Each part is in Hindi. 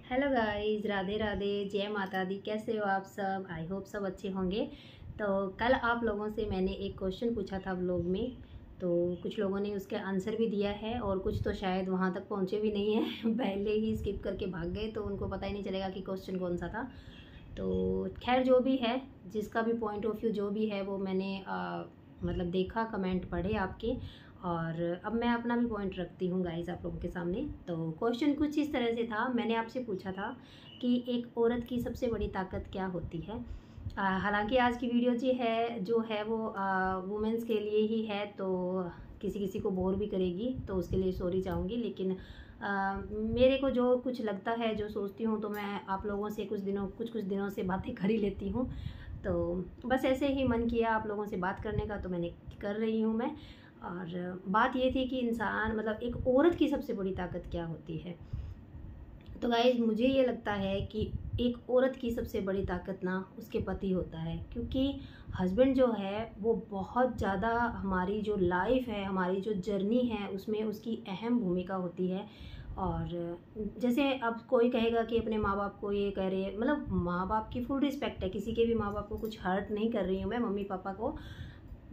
हेलो गाइस, राधे राधे, जय माता दी। कैसे हो आप सब? आई होप सब अच्छे होंगे। तो कल आप लोगों से मैंने एक क्वेश्चन पूछा था व्लॉग में, तो कुछ लोगों ने उसके आंसर भी दिया है और कुछ तो शायद वहाँ तक पहुँचे भी नहीं हैं पहले ही स्किप करके भाग गए, तो उनको पता ही नहीं चलेगा कि क्वेश्चन कौन सा था। तो खैर, जो भी है, जिसका भी पॉइंट ऑफ व्यू जो भी है वो मैंने मतलब देखा, कमेंट पढ़े आपके, और अब मैं अपना भी पॉइंट रखती हूँ गाइस आप लोगों के सामने। तो क्वेश्चन कुछ इस तरह से था, मैंने आपसे पूछा था कि एक औरत की सबसे बड़ी ताकत क्या होती है। हालांकि आज की वीडियो जो है वो वुमेंस के लिए ही है, तो किसी किसी को बोर भी करेगी, तो उसके लिए सॉरी चाहूँगी। लेकिन मेरे को जो कुछ लगता है, जो सोचती हूँ, तो मैं आप लोगों से कुछ दिनों से बातें कर ही लेती हूँ। तो बस ऐसे ही मन किया आप लोगों से बात करने का, तो मैंने कर रही हूँ मैं। और बात ये थी कि इंसान मतलब एक औरत की सबसे बड़ी ताकत क्या होती है। तो गाइज, मुझे ये लगता है कि एक औरत की सबसे बड़ी ताकत ना उसके पति होता है, क्योंकि हस्बैंड जो है वो बहुत ज़्यादा हमारी जो लाइफ है, हमारी जो जर्नी है, उसमें उसकी अहम भूमिका होती है। और जैसे अब कोई कहेगा कि अपने माँ बाप को ये कह रहे हैं, मतलब माँ बाप की फुल रिस्पेक्ट है, किसी के भी माँ बाप को कुछ हर्ट नहीं कर रही हूँ मैं, मम्मी पापा को,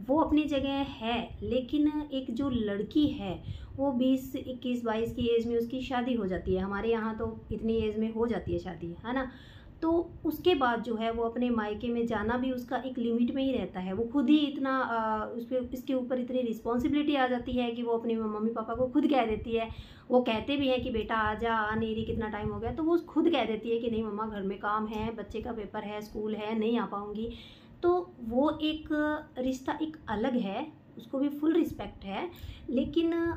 वो अपनी जगह है। लेकिन एक जो लड़की है वो 20 21 22 की एज में उसकी शादी हो जाती है। हमारे यहाँ तो इतनी एज में हो जाती है शादी, है ना। तो उसके बाद जो है वो अपने मायके में जाना भी उसका एक लिमिट में ही रहता है। वो खुद ही इतना उस पर इसके ऊपर इतनी रिस्पॉन्सिबिलिटी आ जाती है कि वो अपने मम्मी पापा को खुद कह देती है। वो कहते भी हैं कि बेटा आ जा, आ नहीं रही, कितना टाइम हो गया, तो वो खुद कह देती है कि नहीं मम्मा, घर में काम है, बच्चे का पेपर है, स्कूल है, नहीं आ पाऊँगी। तो वो एक रिश्ता एक अलग है, उसको भी फुल रिस्पेक्ट है। लेकिन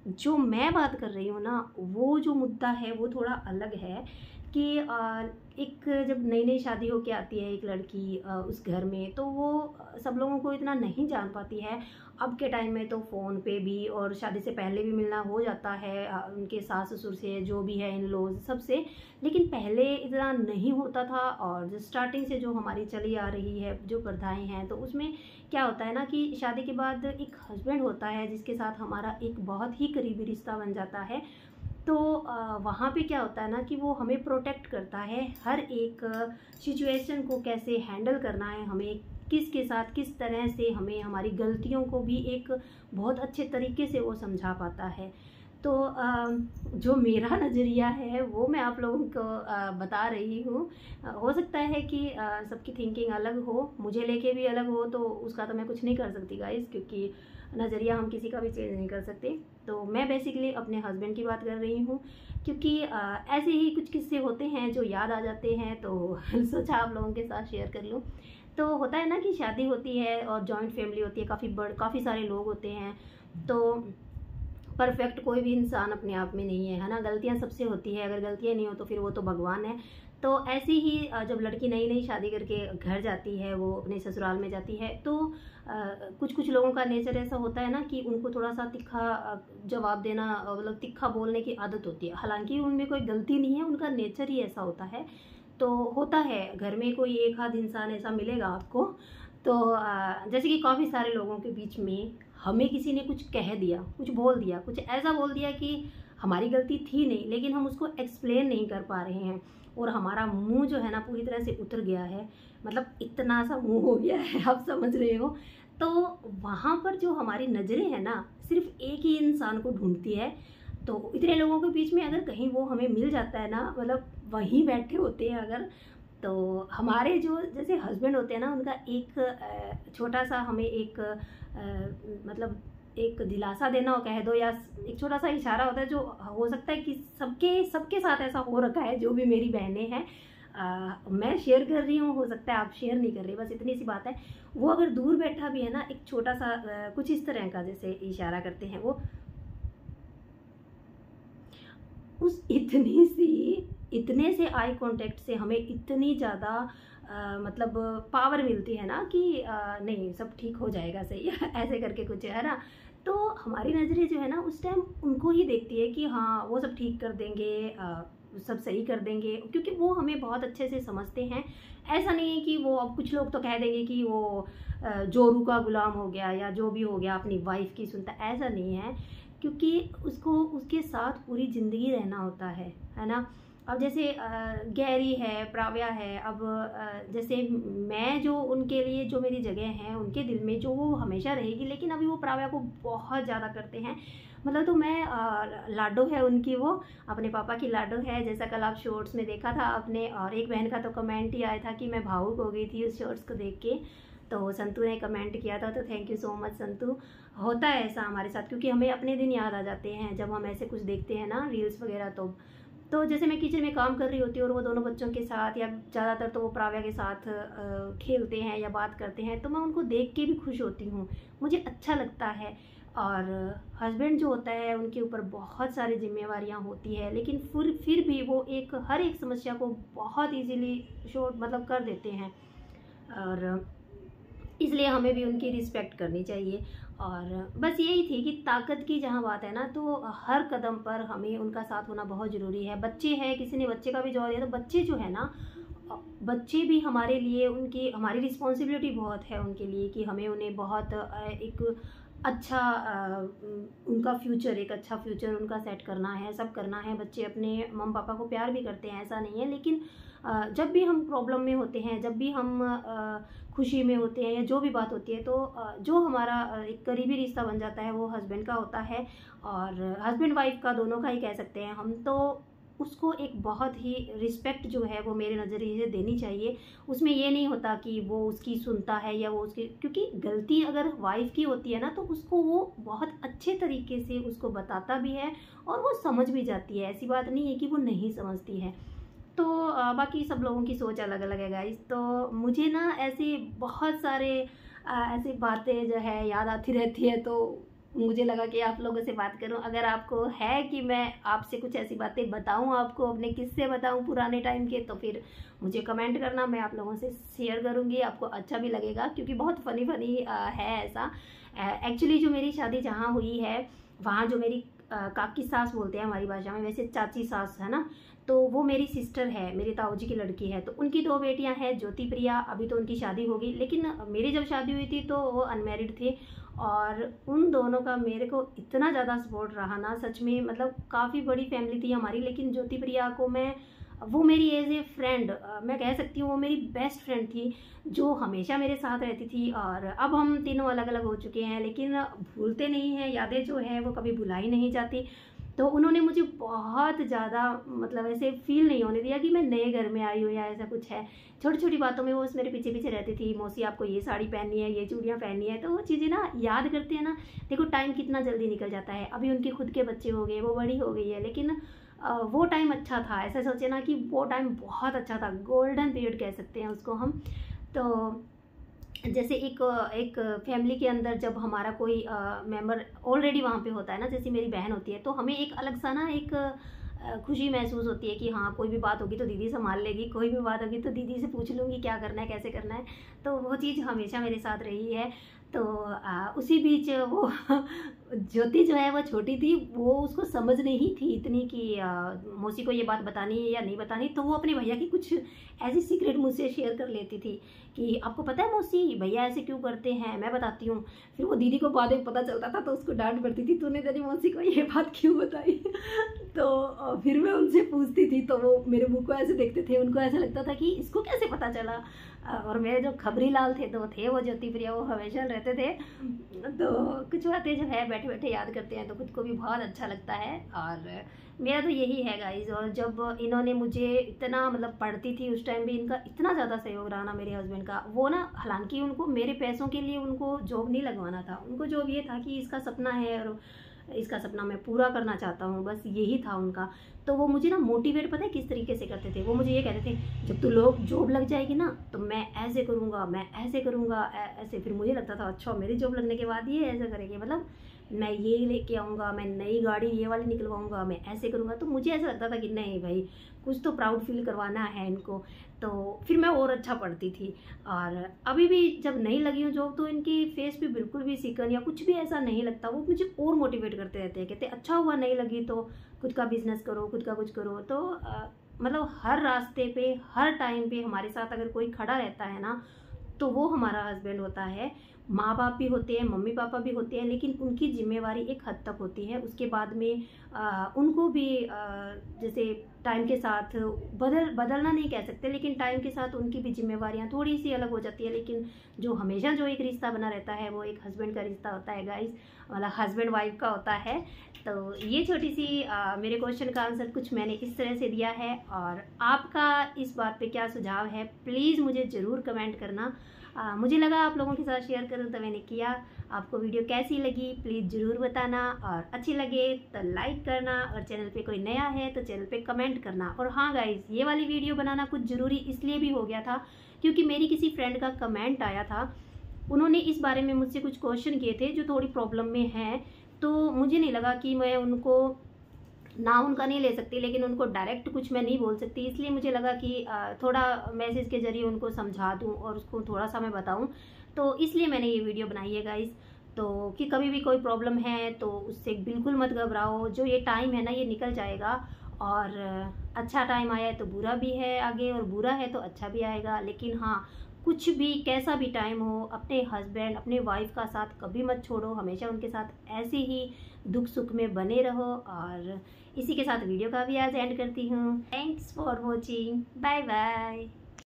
जो मैं बात कर रही हूँ ना, वो जो मुद्दा है वो थोड़ा अलग है कि एक जब नई नई शादी होके आती है एक लड़की उस घर में, तो वो सब लोगों को इतना नहीं जान पाती है। अब के टाइम में तो फ़ोन पे भी और शादी से पहले भी मिलना हो जाता है उनके सास ससुर से, जो भी है इन लॉज सबसे। लेकिन पहले इतना नहीं होता था, और जो स्टार्टिंग से जो हमारी चली आ रही है जो प्रथाएं हैं, तो उसमें क्या होता है ना कि शादी के बाद एक हस्बैंड होता है जिसके साथ हमारा एक बहुत ही करीबी रिश्ता बन जाता है। तो वहाँ पे क्या होता है ना कि वो हमें प्रोटेक्ट करता है, हर एक सिचुएशन को कैसे हैंडल करना है, हमें किसके साथ किस तरह से, हमें हमारी गलतियों को भी एक बहुत अच्छे तरीके से वो समझा पाता है। तो जो मेरा नज़रिया है वो मैं आप लोगों को बता रही हूँ। हो सकता है कि सबकी थिंकिंग अलग हो, मुझे लेके भी अलग हो, तो उसका तो मैं कुछ नहीं कर सकती गाइस, क्योंकि नज़रिया हम किसी का भी चेंज नहीं कर सकते। तो मैं बेसिकली अपने हस्बैंड की बात कर रही हूँ, क्योंकि ऐसे ही कुछ किस्से होते हैं जो याद आ जाते हैं, तो सोचा आप लोगों के साथ शेयर कर लूँ। तो होता है ना कि शादी होती है और जॉइंट फैमिली होती है, काफ़ी सारे लोग होते हैं। तो परफेक्ट कोई भी इंसान अपने आप में नहीं है ना, गलतियां सबसे होती है, अगर गलतियां नहीं हो तो फिर वो तो भगवान है। तो ऐसे ही जब लड़की नई नई शादी करके घर जाती है, वो अपने ससुराल में जाती है, तो कुछ कुछ लोगों का नेचर ऐसा होता है ना कि उनको थोड़ा सा तीखा जवाब देना, मतलब तीखा बोलने की आदत होती है। हालांकि उनमें कोई गलती नहीं है, उनका नेचर ही ऐसा होता है। तो होता है, घर में कोई एक आध इंसान ऐसा मिलेगा आपको। तो जैसे कि काफ़ी सारे लोगों के बीच में हमें किसी ने कुछ कह दिया, कुछ बोल दिया, कुछ ऐसा बोल दिया कि हमारी गलती थी नहीं, लेकिन हम उसको एक्सप्लेन नहीं कर पा रहे हैं, और हमारा मुंह जो है ना पूरी तरह से उतर गया है, मतलब इतना सा मुंह हो गया है, आप समझ रहे हो। तो वहाँ पर जो हमारी नज़रें हैं ना, सिर्फ एक ही इंसान को ढूंढती है। तो इतने लोगों के बीच में अगर कहीं वो हमें मिल जाता है ना, मतलब वहीं बैठे होते हैं अगर, तो हमारे जो जैसे हस्बैंड होते हैं ना, उनका एक छोटा सा हमें एक मतलब एक दिलासा देना हो कह दो, या एक छोटा सा इशारा होता है, जो हो सकता है कि सबके सबके साथ ऐसा हो रखा है, जो भी मेरी बहनें हैं। मैं शेयर कर रही हूँ, हो सकता है आप शेयर नहीं कर रहे, बस इतनी सी बात है। वो अगर दूर बैठा भी है ना, एक छोटा सा कुछ इस तरह का जैसे इशारा करते हैं वो, उस इतने से आई कांटेक्ट से हमें इतनी ज़्यादा मतलब पावर मिलती है ना कि नहीं, सब ठीक हो जाएगा, सही है ऐसे करके कुछ है ना। तो हमारी नज़रें जो है ना उस टाइम उनको ही देखती है कि हाँ वो सब ठीक कर देंगे, सब सही कर देंगे, क्योंकि वो हमें बहुत अच्छे से समझते हैं। ऐसा नहीं है कि वो, अब कुछ लोग तो कह देंगे कि वो जोरू का गुलाम हो गया, या जो भी हो गया अपनी वाइफ की सुनता, ऐसा नहीं है। क्योंकि उसको उसके साथ पूरी ज़िंदगी रहना होता है ना। अब जैसे गैरी है, प्राव्या है, अब जैसे मैं जो उनके लिए जो मेरी जगह है उनके दिल में जो वो हमेशा रहेगी, लेकिन अभी वो प्राव्या को बहुत ज़्यादा करते हैं। मतलब तो मैं लाडो है उनकी, वो अपने पापा की लाडो है। जैसा कल आप शॉर्ट्स में देखा था आपने, और एक बहन का तो कमेंट ही आया था कि मैं भावुक हो गई थी उस शॉर्ट्स को देख के। तो संतू ने कमेंट किया था, तो thank you so much Santu. होता है ऐसा हमारे साथ, क्योंकि हमें अपने दिन याद आ जाते हैं जब हम ऐसे कुछ देखते हैं ना, रील्स वगैरह। तो जैसे मैं किचन में काम कर रही होती हूँ और वो दोनों बच्चों के साथ, या ज़्यादातर तो वो प्राव्या के साथ खेलते हैं या बात करते हैं, तो मैं उनको देख के भी खुश होती हूँ, मुझे अच्छा लगता है। और हस्बैंड जो होता है उनके ऊपर बहुत सारी जिम्मेवारियाँ होती है, लेकिन फिर भी वो हर एक समस्या को बहुत इजीली मतलब कर देते हैं। और इसलिए हमें भी उनकी रिस्पेक्ट करनी चाहिए। और बस यही थी कि ताकत की जहाँ बात है ना, तो हर कदम पर हमें उनका साथ होना बहुत ज़रूरी है। बच्चे हैं, किसी ने बच्चे का भी जवाब दिया, तो बच्चे जो है ना, बच्चे भी हमारे लिए, हमारी रिस्पॉन्सिबिलिटी बहुत है उनके लिए, कि हमें उन्हें बहुत एक अच्छा उनका फ्यूचर, एक अच्छा फ्यूचर उनका सेट करना है, सब करना है। बच्चे अपने मम्मी पापा को प्यार भी करते हैं, ऐसा नहीं है, लेकिन जब भी हम प्रॉब्लम में होते हैं, जब भी हम खुशी में होते हैं, या जो भी बात होती है, तो जो हमारा एक करीबी रिश्ता बन जाता है वो हस्बैंड का होता है, और हस्बैंड वाइफ का, दोनों का ही कह सकते हैं हम। तो उसको एक बहुत ही रिस्पेक्ट जो है वो मेरे नज़रिए से देनी चाहिए। उसमें ये नहीं होता कि वो उसकी सुनता है या वो उसकी, क्योंकि गलती अगर वाइफ की होती है ना, तो उसको वो बहुत अच्छे तरीके से उसको बताता भी है और वो समझ भी जाती है। ऐसी बात नहीं है कि वो नहीं समझती है। तो बाकी सब लोगों की सोच अलग अलग है गाइस। तो मुझे ना ऐसे बहुत सारे ऐसी बातें जो है याद आती रहती है, तो मुझे लगा कि आप लोगों से बात करूं। अगर आपको है कि मैं आपसे कुछ ऐसी बातें बताऊं, आपको अपने किस्से बताऊं पुराने टाइम के, तो फिर मुझे कमेंट करना, मैं आप लोगों से शेयर करूंगी, आपको अच्छा भी लगेगा, क्योंकि बहुत फ़नी फ़नी है ऐसा। एक्चुअली जो मेरी शादी जहाँ हुई है, वहाँ जो मेरी काकी सास बोलते हैं हमारी भाषा में, वैसे चाची सास है ना, तो वो मेरी सिस्टर है, मेरी ताऊ जी की लड़की है। तो उनकी 2 बेटियां हैं, ज्योति प्रिया, अभी तो उनकी शादी हो गई, लेकिन मेरी जब शादी हुई थी तो वो अनमैरिड थे। और उन दोनों का मेरे को इतना ज़्यादा सपोर्ट रहा ना, सच में, मतलब काफ़ी बड़ी फैमिली थी हमारी। लेकिन ज्योति प्रिया को वो मेरी एज ए फ्रेंड, मैं कह सकती हूँ वो मेरी बेस्ट फ्रेंड थी, जो हमेशा मेरे साथ रहती थी। और अब हम तीनों अलग अलग हो चुके हैं, लेकिन भूलते नहीं हैं, यादें जो है वो कभी भुलाई नहीं जाती। तो उन्होंने मुझे बहुत ज़्यादा, मतलब ऐसे फील नहीं होने दिया कि मैं नए घर में आई हूँ या ऐसा कुछ है। छोटी छोटी बातों में वो मेरे पीछे पीछे रहती थी, मौसी आपको ये साड़ी पहननी है, ये चूड़ियाँ पहननी है। तो वो चीज़ें ना याद करते हैं ना, देखो टाइम कितना जल्दी निकल जाता है। अभी उनके खुद के बच्चे हो गए, वो बड़ी हो गई है, लेकिन वो टाइम अच्छा था। ऐसा सोचे ना कि वो टाइम बहुत अच्छा था, गोल्डन पीरियड कह सकते हैं उसको हम। तो जैसे एक फैमिली के अंदर जब हमारा कोई मेंबर ऑलरेडी वहाँ पे होता है ना, जैसे मेरी बहन होती है, तो हमें एक अलग सा ना एक खुशी महसूस होती है कि हाँ, कोई भी बात होगी तो दीदी संभाल लेगी, कोई भी बात होगी तो दीदी से पूछ लूँगी क्या करना है, कैसे करना है। तो वो चीज़ हमेशा मेरे साथ रही है। तो उसी बीच वो ज्योति जो है वो छोटी थी, वो उसको समझ नहीं थी इतनी कि मौसी को ये बात बतानी है या नहीं बतानी। तो वो अपने भैया की कुछ ऐसी सीक्रेट मुझसे शेयर कर लेती थी कि आपको पता है मौसी, भैया ऐसे क्यों करते हैं, मैं बताती हूँ। फिर वो दीदी को बाद में पता चलता था, तो उसको डांट पड़ती थी, तूने तेरी मौसी को ये बात क्यों बताई। तो फिर मैं उनसे पूछती थी, तो वो मेरे मुँह को ऐसे देखते थे, उनको ऐसा लगता था कि इसको कैसे पता चला। और मेरे जो खबरी लाल थे तो थे वो ज्योति प्रिया, वो हमेशा रहते थे। तो कुछ बातें जो है बैठे बैठे याद करते हैं तो खुद को भी बहुत अच्छा लगता है। और मेरा तो यही है गाइज। और जब इन्होंने मुझे इतना, मतलब पढ़ती थी उस टाइम भी इनका इतना ज़्यादा सहयोग रहा ना मेरे हस्बैंड का। वो ना, हालांकि उनको मेरे पैसों के लिए उनको जॉब नहीं लगवाना था, उनको जॉब ये था कि इसका सपना है और इसका सपना मैं पूरा करना चाहता हूँ, बस यही था उनका। तो वो मुझे ना मोटिवेट, पता है किस तरीके से करते थे, वो मुझे ये कहते थे जब तू लोग जॉब लग जाएगी ना तो मैं ऐसे करूँगा, मैं ऐसे करूँगा, ऐसे। फिर मुझे लगता था अच्छा, मेरी जॉब लगने के बाद ये ऐसा करेंगे, मतलब मैं ये लेके आऊँगा, मैं नई गाड़ी ये वाली निकलवाऊँगा, मैं ऐसे करूँगा। तो मुझे ऐसा लगता था कि नहीं भाई, कुछ तो प्राउड फील करवाना है इनको। तो फिर मैं और अच्छा पढ़ती थी। और अभी भी जब नहीं लगी हूँ जॉब, तो इनकी फेस पे बिल्कुल भी सिकन या कुछ भी ऐसा नहीं लगता। वो मुझे और मोटिवेट करते रहते हैं, कहते अच्छा हुआ नहीं लगी तो खुद का बिजनेस करो, खुद का कुछ करो। तो मतलब हर रास्ते पे, हर टाइम पे हमारे साथ अगर कोई खड़ा रहता है ना, तो वो हमारा हस्बैंड होता है। माँ बाप भी होते हैं, मम्मी पापा भी होते हैं, लेकिन उनकी जिम्मेवारी एक हद तक होती है। उसके बाद में उनको भी जैसे टाइम के साथ बदलना नहीं कह सकते, लेकिन टाइम के साथ उनकी भी जिम्मेवारियाँ थोड़ी सी अलग हो जाती है। लेकिन जो हमेशा जो एक रिश्ता बना रहता है वो एक हस्बैंड का रिश्ता होता है गाइस, मतलब हस्बैंड वाइफ का होता है। तो ये छोटी सी मेरे क्वेश्चन का आंसर कुछ मैंने इस तरह से दिया है, और आपका इस बात पे क्या सुझाव है प्लीज़ मुझे ज़रूर कमेंट करना। मुझे लगा आप लोगों के साथ शेयर करूं तो मैंने किया। आपको वीडियो कैसी लगी प्लीज़ ज़रूर बताना, और अच्छी लगे तो लाइक करना, और चैनल पे कोई नया है तो चैनल पे कमेंट करना। और हाँ गाइस, ये वाली वीडियो बनाना कुछ ज़रूरी इसलिए भी हो गया था क्योंकि मेरी किसी फ्रेंड का कमेंट आया था। उन्होंने इस बारे में मुझसे कुछ क्वेश्चन किए थे जो थोड़ी प्रॉब्लम में हैं, तो मुझे नहीं लगा कि मैं उनको नाम उनका नहीं ले सकती, लेकिन उनको डायरेक्ट कुछ मैं नहीं बोल सकती, इसलिए मुझे लगा कि थोड़ा मैसेज के ज़रिए उनको समझा दूं और उसको थोड़ा सा मैं बताऊं, तो इसलिए मैंने ये वीडियो बनाई है गाइस। तो कि कभी भी कोई प्रॉब्लम है तो उससे बिल्कुल मत घबराओ, जो ये टाइम है ना ये निकल जाएगा, और अच्छा टाइम आया है तो बुरा भी है आगे, और बुरा है तो अच्छा भी आएगा। लेकिन हाँ, कुछ भी कैसा भी टाइम हो, अपने हस्बैंड अपने वाइफ का साथ कभी मत छोड़ो, हमेशा उनके साथ ऐसे ही दुख सुख में बने रहो। और इसी के साथ वीडियो का भी आज एंड करती हूँ। Thanks for watching, bye bye.